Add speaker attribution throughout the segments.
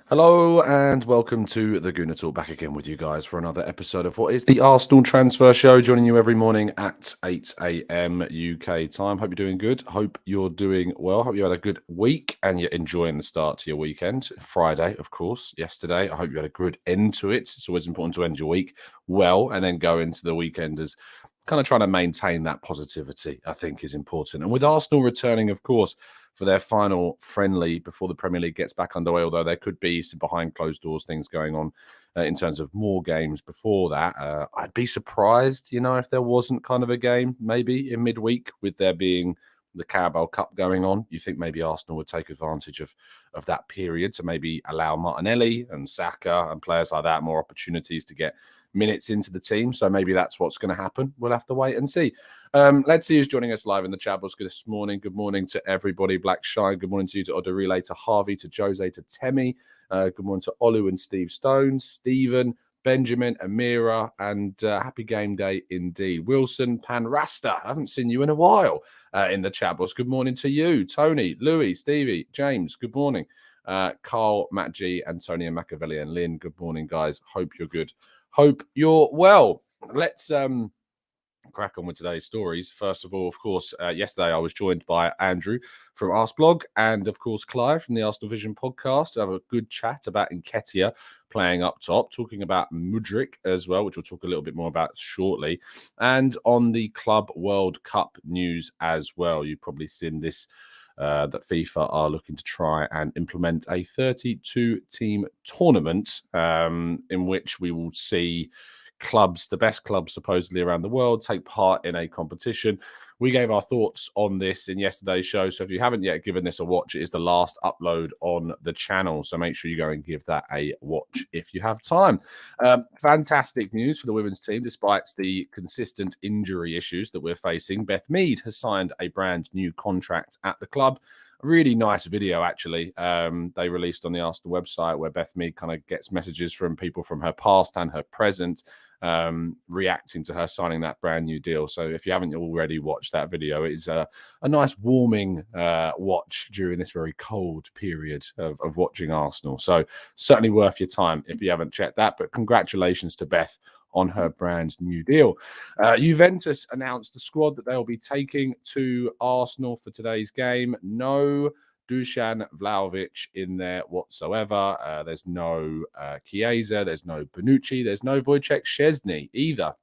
Speaker 1: Hello and welcome to the Gooner Talk, back again with you guys for another episode of what is the Arsenal Transfer Show, joining you every morning at 8 a.m. UK time. Hope you're doing good. Hope you're doing well. Hope you had a good week and you're enjoying the start to your weekend. Friday, of course, yesterday. I hope you had a good end to it. It's always important to end your week well and then go into the weekend as kind of trying to maintain that positivity, I think, is important. And with Arsenal returning, of course, for their final friendly before the Premier League gets back underway, although there could be some behind closed doors things going on in terms of more games before that. I'd be surprised, if there wasn't kind of a game maybe in midweek with there being the Carabao Cup going on. You think maybe Arsenal would take advantage of that period to maybe allow Martinelli and Saka and players like that more opportunities to get minutes into the team. So maybe that's what's going to happen. We'll have to wait and see. Let's see who's joining us live in the chat box this morning. Good morning to everybody. Black Shine, good morning to you, to Odorile, to Harvey, to Jose, to Temi. Good morning to Olu and Steve Stone, Stephen, Benjamin, Amira, and happy game day indeed. Wilson, Pan Rasta, I haven't seen you in a while in the chat box. Good morning to you, Tony, Louis, Stevie, James, good morning. Carl, Matt G, Antonio Machiavelli, and Lynn, good morning, guys. Hope you're good. Hope you're well. Let's crack on with today's stories. First of all, of course, yesterday I was joined by Andrew from Arseblog and, of course, Clive from the Arsenal Vision podcast to have a good chat about Nketiah playing up top, talking about Mudryk as well, which we'll talk a little bit more about shortly, and on the Club World Cup news as well. You've probably seen this, that FIFA are looking to try and implement a 32-team tournament in which we will see clubs, the best clubs supposedly around the world, take part in a competition. We gave our thoughts on this in yesterday's show, so if you haven't yet given this a watch, it is the last upload on the channel, so make sure you go and give that a watch if you have time. Fantastic news for the women's team. Despite the consistent injury issues that we're facing, Beth Mead has signed a brand new contract at the club. A really nice video, actually, they released on the Arsenal website, where Beth Mead kind of gets messages from people from her past and her present, reacting to her signing that brand new deal. So if you haven't already watched that video, it is a nice warming watch during this very cold period of watching Arsenal. So certainly worth your time if you haven't checked that. But congratulations to Beth on her brand new deal. Juventus announced the squad that they'll be taking to Arsenal for today's game. No Dusan Vlahovic in there whatsoever. There's no Chiesa, there's no Bonucci, there's no Wojciech Szczesny either.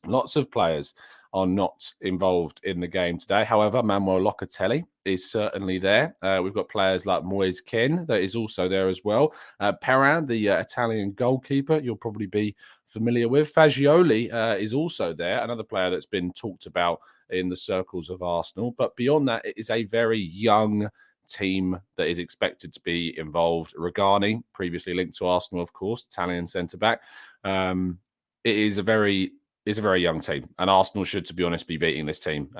Speaker 1: Lots of players are not involved in the game today. However, Manuel Locatelli is certainly there. We've got players like Moise Kean that is also there as well. Perrin, the Italian goalkeeper, you'll probably be familiar with. Fagioli is also there, another player that's been talked about in the circles of Arsenal. But beyond that, it is a very young team that is expected to be involved. Rugani, previously linked to Arsenal, of course, Italian centre-back. It is a very young team, and Arsenal should, to be honest, be beating this team.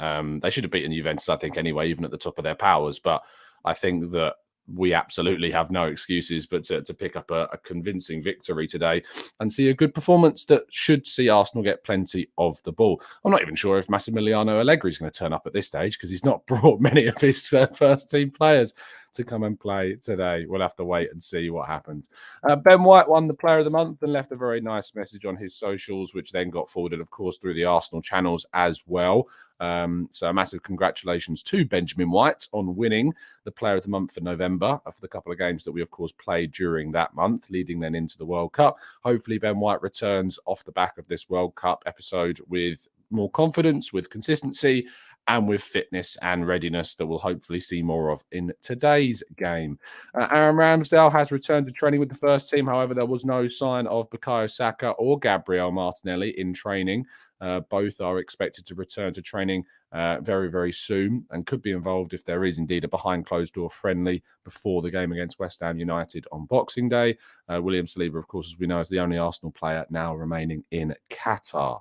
Speaker 1: They should have beaten Juventus, I think, anyway, even at the top of their powers. But I think that we absolutely have no excuses but to pick up a convincing victory today and see a good performance that should see Arsenal get plenty of the ball. I'm not even sure if Massimiliano Allegri is going to turn up at this stage, because he's not brought many of his first team players to come and play today. We'll have to wait and see what happens. Ben White won the Player of the Month and left a very nice message on his socials, which then got forwarded, of course, through the Arsenal channels as well. So a massive congratulations to Benjamin White on winning the Player of the Month for November for the couple of games that we, of course, played during that month, leading then into the World Cup. Hopefully Ben White returns off the back of this World Cup episode with more confidence, with consistency, and with fitness and readiness that we'll hopefully see more of in today's game. Aaron Ramsdale has returned to training with the first team. However, there was no sign of Bukayo Saka or Gabriel Martinelli in training. Both are expected to return to training very, very soon, and could be involved if there is indeed a behind closed door friendly before the game against West Ham United on Boxing Day. William Saliba, of course, as we know, is the only Arsenal player now remaining in Qatar.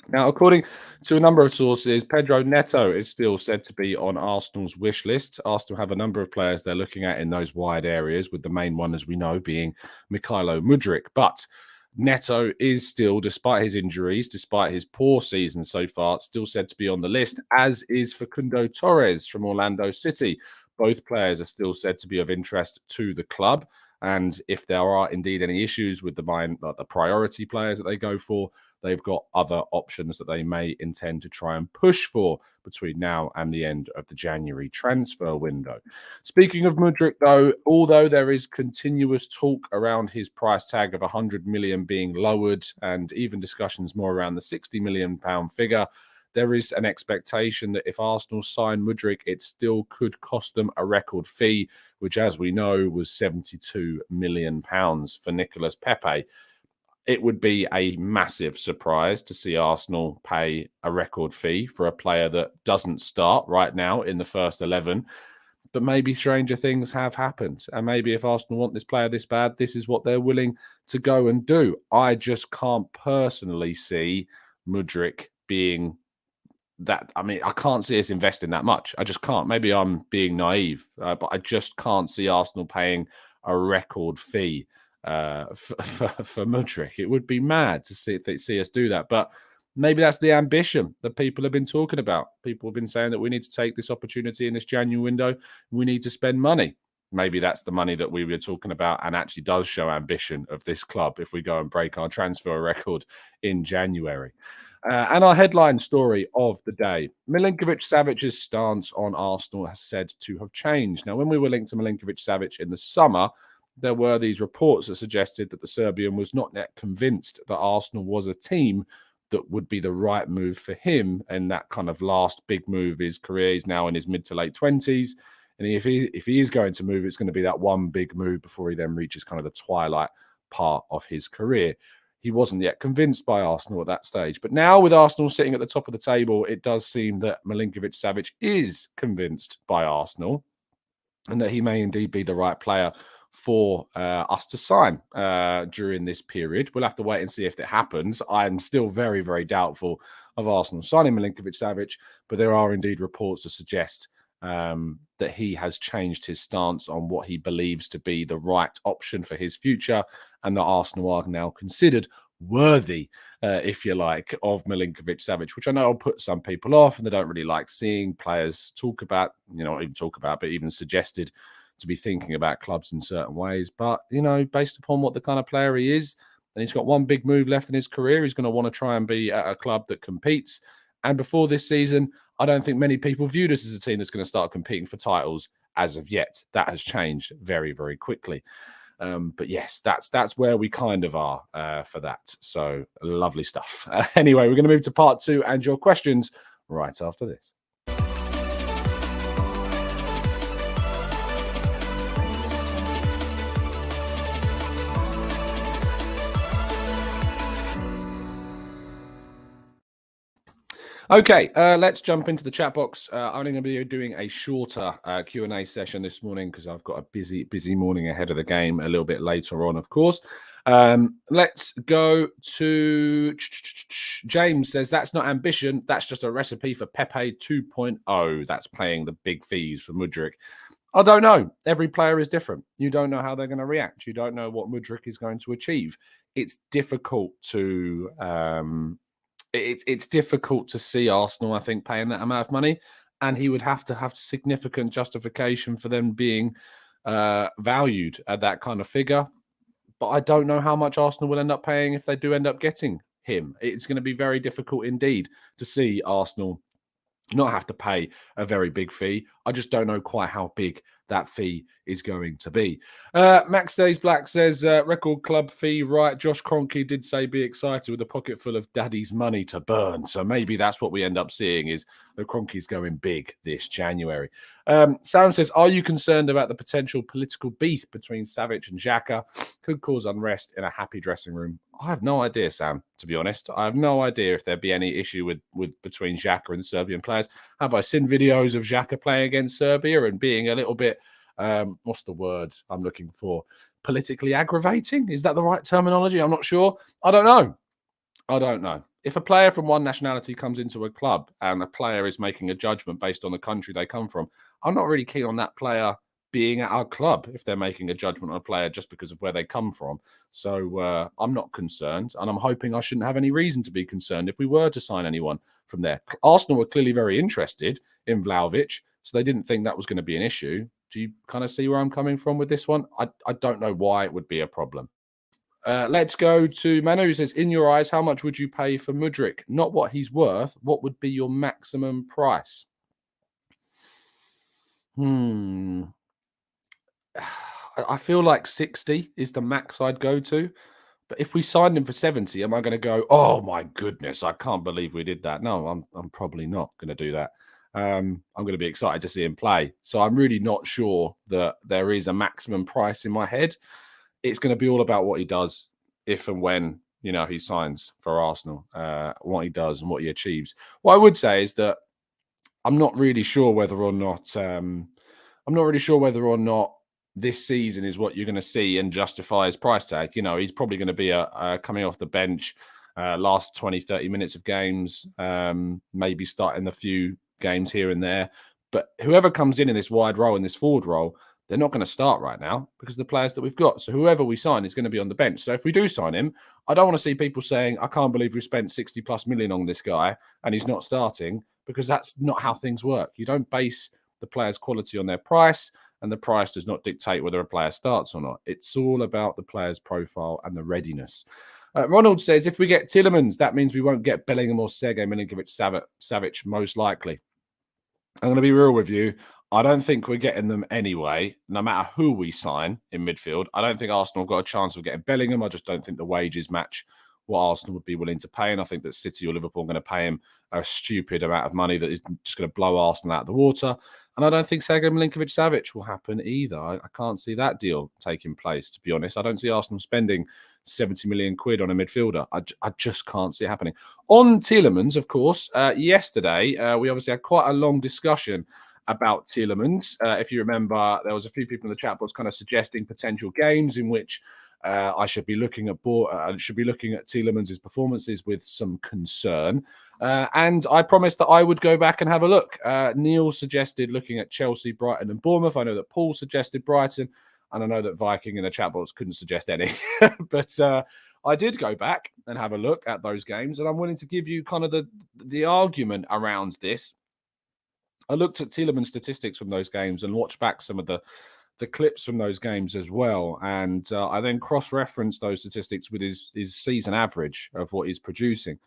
Speaker 1: Now, according to a number of sources, Pedro Neto is still said to be on Arsenal's wish list. Arsenal have a number of players they're looking at in those wide areas, with the main one, as we know, being Mykhaylo Mudryk. But Neto is still, despite his injuries, despite his poor season so far, still said to be on the list, as is Facundo Torres from Orlando City. Both players are still said to be of interest to the club. And if there are indeed any issues with the priority players that they go for, they've got other options that they may intend to try and push for between now and the end of the January transfer window. Speaking of Mudryk, though, although there is continuous talk around his price tag of 100 million being lowered and even discussions more around the 60 million pound figure, there is an expectation that if Arsenal sign Mudryk, it still could cost them a record fee, which, as we know, was 72 million pounds for Nicolas Pepe. It would be a massive surprise to see Arsenal pay a record fee for a player that doesn't start right now in the first 11. But maybe stranger things have happened. And maybe if Arsenal want this player this bad, this is what they're willing to go and do. I just can't personally see Mudryk being that. I mean, I can't see us investing that much. I just can't. Maybe I'm being naive, but I just can't see Arsenal paying a record fee for Mudryk. It would be mad to see us do that. But maybe that's the ambition that people have been talking about. People have been saying that we need to take this opportunity in this January window. We need to spend money. Maybe that's the money that we were talking about and actually does show ambition of this club if we go and break our transfer record in January. And our headline story of the day, Milinkovic-Savic's stance on Arsenal has said to have changed. Now, when we were linked to Milinkovic-Savic in the summer, there were these reports that suggested that the Serbian was not yet convinced that Arsenal was a team that would be the right move for him. And that kind of last big move of his career. He's now in his mid to late 20s. And if he is going to move, it's going to be that one big move before he then reaches kind of the twilight part of his career. He wasn't yet convinced by Arsenal at that stage. But now with Arsenal sitting at the top of the table, it does seem that Milinkovic-Savic is convinced by Arsenal and that he may indeed be the right player for us to sign during this period. We'll have to wait and see if that happens. I'm still very, very doubtful of Arsenal signing Milinkovic-Savic, but there are indeed reports that suggest that he has changed his stance on what he believes to be the right option for his future, and that Arsenal are now considered worthy, if you like, of Milinkovic-Savic, which I know will put some people off, and they don't really like seeing players talk about, not even talk about, but even suggested to be thinking about clubs in certain ways. But, based upon what the kind of player he is, and he's got one big move left in his career, he's going to want to try and be at a club that competes. And before this season, I don't think many people viewed us as a team that's going to start competing for titles as of yet. That has changed very, very quickly. But yes, that's where we kind of are for that. So lovely stuff. Anyway, we're going to move to part 2 and your questions right after this. Okay, let's jump into the chat box. I'm only going to be doing a shorter Q&A session this morning because I've got a busy morning ahead of the game a little bit later on, of course. Let's go to James says, that's not ambition. That's just a recipe for Pepe 2.0. That's paying the big fees for Mudryk. I don't know. Every player is different. You don't know how they're going to react. You don't know what Mudryk is going to achieve. It's difficult to... It's difficult to see Arsenal, I think, paying that amount of money, and he would have to have significant justification for them being valued at that kind of figure. But I don't know how much Arsenal will end up paying if they do end up getting him. It's going to be very difficult indeed to see Arsenal not have to pay a very big fee. I just don't know quite how big that fee is going to be. Max Days Black says, record club fee, right? Josh Kroenke did say be excited with a pocket full of daddy's money to burn. So maybe that's what we end up seeing is the Kroenke's going big this January. Sam says, are you concerned about the potential political beef between Savic and Xhaka? Could cause unrest in a happy dressing room. I have no idea, Sam, to be honest. I have no idea if there'd be any issue with between Xhaka and the Serbian players. Have I seen videos of Xhaka playing against Serbia and being a little bit, what's the word I'm looking for? Politically aggravating? Is that the right terminology? I'm not sure. I don't know. If a player from one nationality comes into a club and the player is making a judgment based on the country they come from, I'm not really keen on that player being at our club if they're making a judgment on a player just because of where they come from. So I'm not concerned, and I'm hoping I shouldn't have any reason to be concerned if we were to sign anyone from there. Arsenal were clearly very interested in Vlahovic, so they didn't think that was going to be an issue. Do you kind of see where I'm coming from with this one? I don't know why it would be a problem. Let's go to Manu, who says, in your eyes, how much would you pay for Mudryk? Not what he's worth. What would be your maximum price? I feel like 60 is the max I'd go to. But if we signed him for 70, am I going to go, oh my goodness, I can't believe we did that? No, I'm probably not going to do that. I'm going to be excited to see him play. So I'm really not sure that there is a maximum price in my head. It's going to be all about what he does if and when, he signs for Arsenal, what he does and what he achieves. What I would say is that I'm not really sure whether or not this season is what you're going to see and justify his price tag. He's probably going to be coming off the bench, last 20, 30 minutes of games, maybe starting a few games here and there. But whoever comes in this wide role, in this forward role, they're not going to start right now because of the players that we've got. So whoever we sign is going to be on the bench. So if we do sign him, I don't want to see people saying, I can't believe we spent 60 plus million on this guy and he's not starting, because that's not how things work. You don't base the player's quality on their price, and the price does not dictate whether a player starts or not. It's all about the player's profile and the readiness. Ronald says, if we get Tielemans, that means we won't get Bellingham or Sergej Milinkovic-Savic, most likely. I'm going to be real with you. I don't think we're getting them anyway, no matter who we sign in midfield. I don't think Arsenal have got a chance of getting Bellingham. I just don't think the wages match what Arsenal would be willing to pay. And I think that City or Liverpool are going to pay him a stupid amount of money that is just going to blow Arsenal out of the water. And I don't think Sergej Milinkovic-Savic will happen either. I can't see that deal taking place, to be honest. I don't see Arsenal spending 70 million quid on a midfielder. I just can't see it happening. On Tielemans, of course, yesterday, we obviously had quite a long discussion about Tielemans. If you remember, there was a few people in the chat box kind of suggesting potential games in which I should be looking at Tielemans' performances with some concern. And I promised that I would go back and have a look. Neil suggested looking at Chelsea, Brighton and Bournemouth. I know that Paul suggested Brighton, and I know that Viking in the chat box couldn't suggest any. But I did go back and have a look at those games, and I'm willing to give you kind of the argument around this. I looked at Tielemans' statistics from those games and watched back some of the clips from those games as well. And I then cross-referenced those statistics with his season average of what he's producing.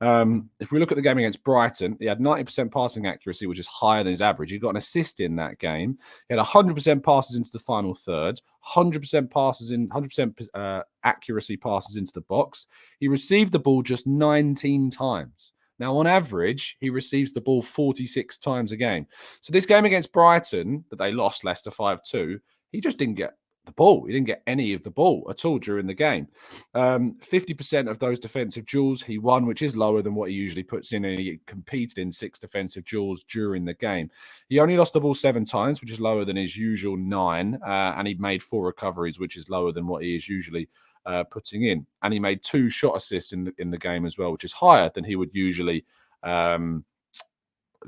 Speaker 1: If we look at the game against Brighton, he had 90% passing accuracy, which is higher than his average. He got an assist in that game. He had 100% passes into the final third, 100% accuracy passes into the box. He received the ball just 19 times. Now, on average, he receives the ball 46 times a game. So this game against Brighton, that they lost Leicester 5-2, he just didn't get the ball. He didn't get any of the ball at all during the game. 50% of those defensive duels he won, which is lower than what he usually puts in, and he competed in 6 defensive duels during the game. He only lost the ball 7 times, which is lower than his usual 9, and he made 4 recoveries, which is lower than what he is usually putting in. And he made 2 shot assists in the game as well, which is higher than he would usually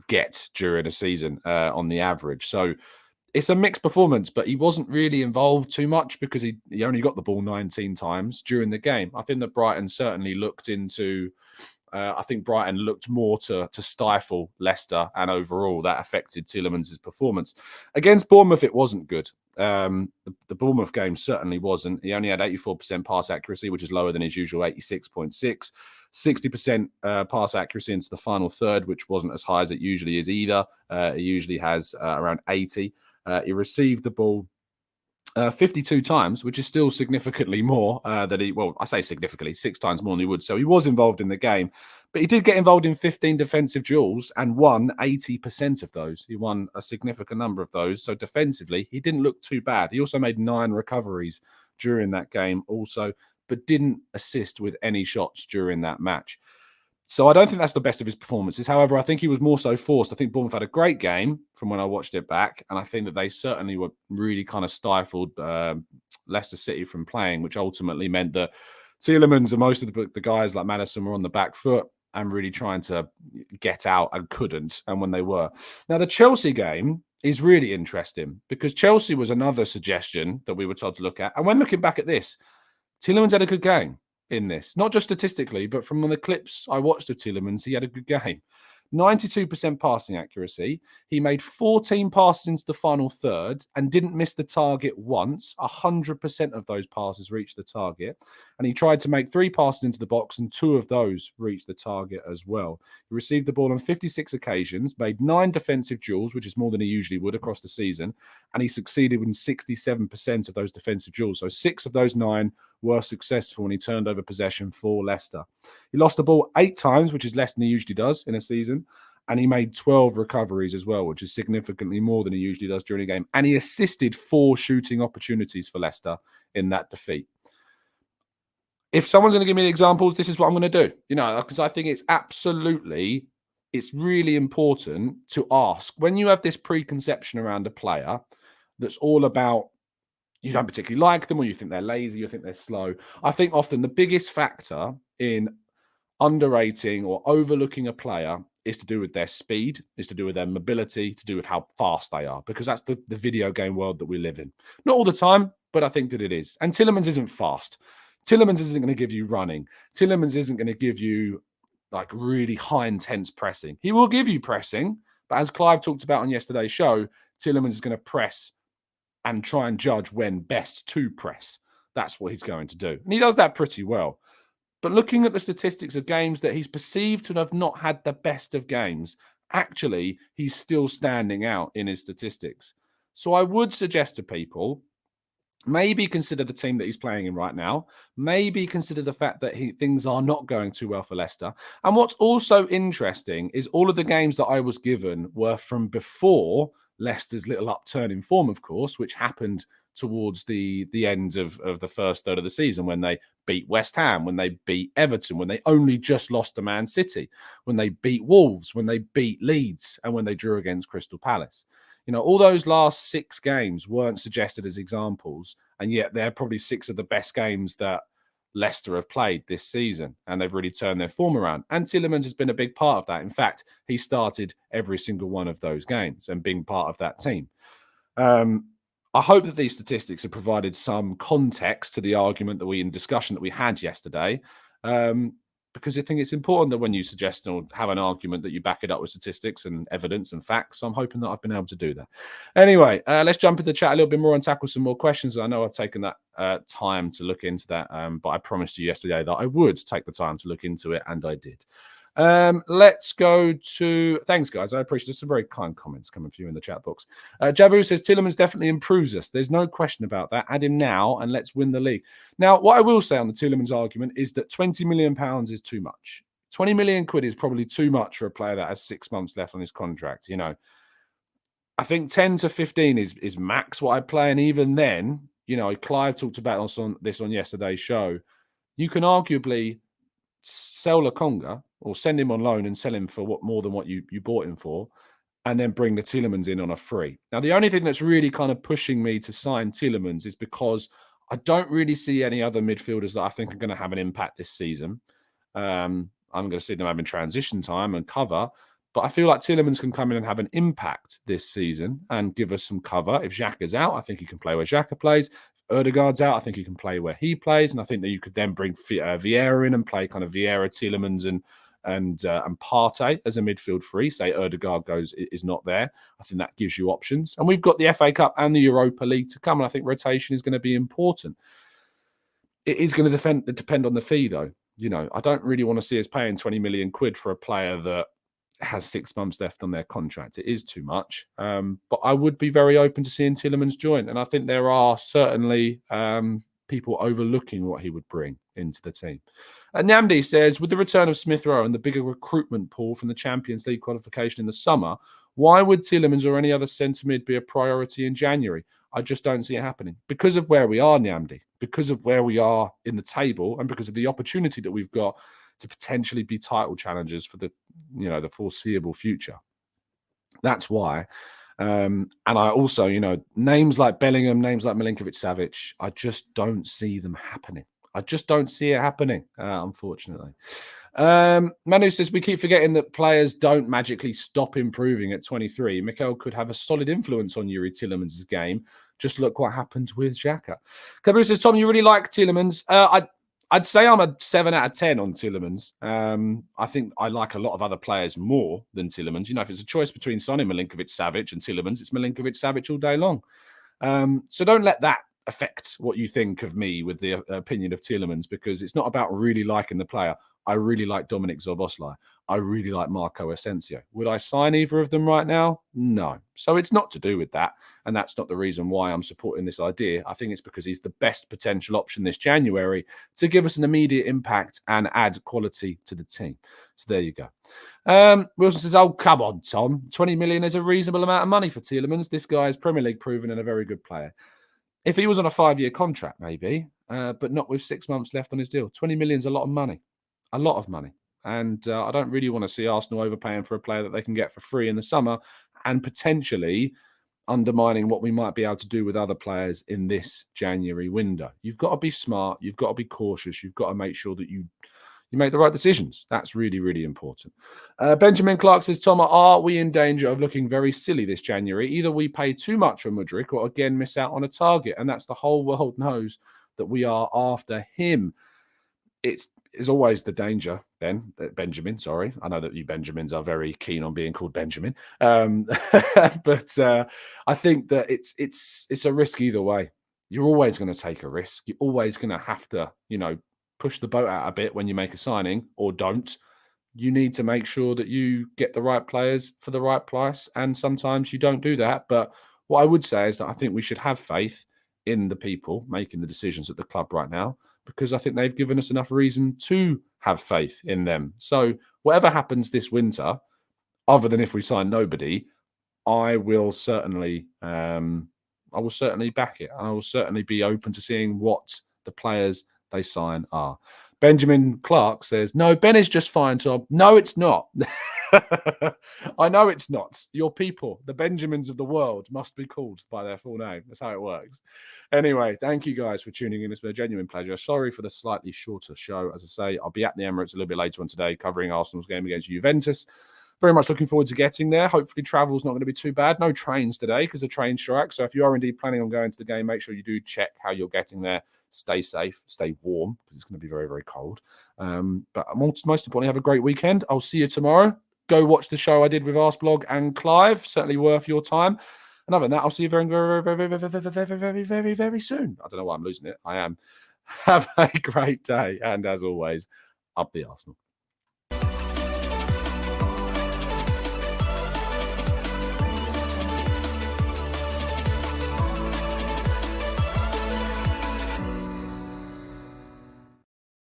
Speaker 1: get during a season on the average. So it's a mixed performance, but he wasn't really involved too much because he only got the ball 19 times during the game. I think that Brighton certainly looked into Brighton looked more to stifle Leicester, and overall that affected Tielemans' performance. Against Bournemouth, it wasn't good. The Bournemouth game certainly wasn't. He only had 84% pass accuracy, which is lower than his usual 86.6. 60% pass accuracy into the final third, which wasn't as high as it usually is either. He usually has around 80. He received the ball 52 times, which is still significantly more I say significantly, 6 times more than he would. So he was involved in the game, but he did get involved in 15 defensive duels and won 80% of those. He won a significant number of those. So defensively, he didn't look too bad. He also made 9 recoveries during that game also, but didn't assist with any shots during that match. So I don't think that's the best of his performances. However, I think he was more so forced. I think Bournemouth had a great game from when I watched it back. And I think that they certainly were really kind of stifled Leicester City from playing, which ultimately meant that Tielemans and most of the guys like Maddison were on the back foot and really trying to get out and couldn't. And when they were. Now, the Chelsea game is really interesting because Chelsea was another suggestion that we were told to look at. And when looking back at this, Tielemans had a good game in this, not just statistically, but from the clips I watched of Tielemans, he had a good game. 92% passing accuracy. He made 14 passes into the final third and didn't miss the target once. 100% of those passes reached the target. And he tried to make 3 passes into the box, and 2 of those reached the target as well. He received the ball on 56 occasions, made 9 defensive duels, which is more than he usually would across the season. And he succeeded in 67% of those defensive duels. So 6 of those 9 were successful, and he turned over possession for Leicester. He lost the ball 8 times, which is less than he usually does in a season. And he made 12 recoveries as well, which is significantly more than he usually does during a game. And he assisted 4 shooting opportunities for Leicester in that defeat. If someone's going to give me the examples, this is what I'm going to do. Because I think it's really important to ask, when you have this preconception around a player that's all about, you don't particularly like them, or you think they're lazy, you think they're slow. I think often the biggest factor in underrating or overlooking a player is to do with their speed, is to do with their mobility, to do with how fast they are, because that's the video game world that we live in. Not all the time, but I think that it is. And Tielemans isn't fast. Tielemans isn't going to give you running. Tielemans isn't going to give you like really high intense pressing. He will give you pressing, but as Clive talked about on yesterday's show, Tielemans is going to press and try and judge when best to press. That's what he's going to do. And he does that pretty well. But looking at the statistics of games that he's perceived to have not had the best of games, actually, he's still standing out in his statistics. So I would suggest to people, maybe consider the team that he's playing in right now. Maybe consider the fact that things are not going too well for Leicester. And what's also interesting is all of the games that I was given were from before Leicester's little upturn in form, of course, which happened towards the end of the first third of the season, when they beat West Ham, when they beat Everton, when they only just lost to Man City, when they beat Wolves, when they beat Leeds, and when they drew against Crystal Palace. All those last 6 games weren't suggested as examples, and yet they're probably 6 of the best games that Leicester have played this season, and they've really turned their form around. And Tielemans has been a big part of that. In fact, he started every single one of those games and being part of that team. I hope that these statistics have provided some context to the argument discussion that we had yesterday, because I think it's important that when you suggest or have an argument that you back it up with statistics and evidence and facts. So I'm hoping that I've been able to do that. Anyway, let's jump into the chat a little bit more and tackle some more questions. I know I've taken that time to look into that, but I promised you yesterday that I would take the time to look into it, and I did. Let's go to... Thanks, guys. I appreciate it. Some very kind comments coming from you in the chat box. Jabu says, Tielemans definitely improves us. There's no question about that. Add him now and let's win the league. Now, what I will say on the Tielemans argument is that £20 million is too much. 20 million quid is probably too much for a player that has 6 months left on his contract. I think 10 to 15 is max what I play. And even then, Clive talked about this on yesterday's show. You can arguably sell Lokonga or send him on loan and sell him for more than what you bought him for, and then bring the Tielemans in on a free. Now, the only thing that's really kind of pushing me to sign Tielemans is because I don't really see any other midfielders that I think are going to have an impact this season. I'm going to see them having transition time and cover, but I feel like Tielemans can come in and have an impact this season and give us some cover. If Xhaka's out, I think he can play where Xhaka plays. Erdegaard's out, I think he can play where he plays, and I think that you could then bring Vieira in and play kind of Vieira, Tielemans, and Partey as a midfield free. Say Erdegaard is not there. I think that gives you options, and we've got the FA Cup and the Europa League to come, and I think rotation is going to be important. It is going to depend on the fee, though. I don't really want to see us paying 20 million quid for a player that has 6 months left on their contract. It is too much. But I would be very open to seeing Tielemans join. And I think there are certainly people overlooking what he would bring into the team. Namdi says, with the return of Smith Rowe and the bigger recruitment pool from the Champions League qualification in the summer, why would Tielemans or any other centre mid be a priority in January? I just don't see it happening. Because of where we are, Namdi, because of where we are in the table, and because of the opportunity that we've got to potentially be title challengers for the foreseeable future. That's why. And I also, names like Bellingham, names like Milinkovic-Savic, I just don't see them happening. I just don't see it happening, unfortunately. Manu says, we keep forgetting that players don't magically stop improving at 23. Mykhaylo could have a solid influence on Youri Tielemans' game. Just look what happened with Xhaka. Cabu says, Tom, you really like Tielemans. I'd say I'm a 7 out of 10 on Tielemans. I think I like a lot of other players more than Tielemans. You know, if it's a choice between signing Milinkovic-Savic and Tielemans, it's Milinkovic-Savic all day long. So don't let that affect what you think of me with the opinion of Tielemans, because it's not about really liking the player. I really like Dominik Szoboszlai. I really like Marco Asensio. Would I sign either of them right now? No. So it's not to do with that. And that's not the reason why I'm supporting this idea. I think it's because he's the best potential option this January to give us an immediate impact and add quality to the team. So there you go. Wilson says, oh, come on, Tom. 20 million is a reasonable amount of money for Tielemans. This guy is Premier League proven and a very good player. If he was on a 5-year contract, maybe, but not with 6 months left on his deal. 20 million is a lot of money. A lot of money. And I don't really want to see Arsenal overpaying for a player that they can get for free in the summer and potentially undermining what we might be able to do with other players in this January window. You've got to be smart. You've got to be cautious. You've got to make sure that you make the right decisions. That's really, really important. Benjamin Clark says, Tom, are we in danger of looking very silly this January? Either we pay too much for Mudryk or again miss out on a target. And that's the whole world knows that we are after him. It's always the danger, Benjamin, sorry. I know that you Benjamins are very keen on being called Benjamin. But I think that it's a risk either way. You're always going to take a risk. You're always going to have to, push the boat out a bit when you make a signing, or don't. You need to make sure that you get the right players for the right price. And sometimes you don't do that. But what I would say is that I think we should have faith in the people making the decisions at the club right now, because I think they've given us enough reason to have faith in them. So whatever happens this winter, other than if we sign nobody, I will certainly back it. I will certainly be open to seeing what the players they sign are. Benjamin Clark says, no, Ben is just fine, Tom. No, it's not. I know it's not. Your people, the Benjamins of the world, must be called by their full name. That's how it works. Anyway, thank you guys for tuning in. It's been a genuine pleasure. Sorry for the slightly shorter show. As I say, I'll be at the Emirates a little bit later on today covering Arsenal's game against Juventus. Very much looking forward to getting there. Hopefully travel's not going to be too bad. No trains today because of train strike. So if you are indeed planning on going to the game, make sure you do check how you're getting there. Stay safe, stay warm, because it's going to be very, very cold. But most importantly, have a great weekend. I'll see you tomorrow. Go watch the show I did with Arseblog and Clive. Certainly worth your time. And other than that, I'll see you very, very, very, very, very, very, very, very soon. I don't know why I'm losing it. I am. Have a great day. And as always, up the Arsenal.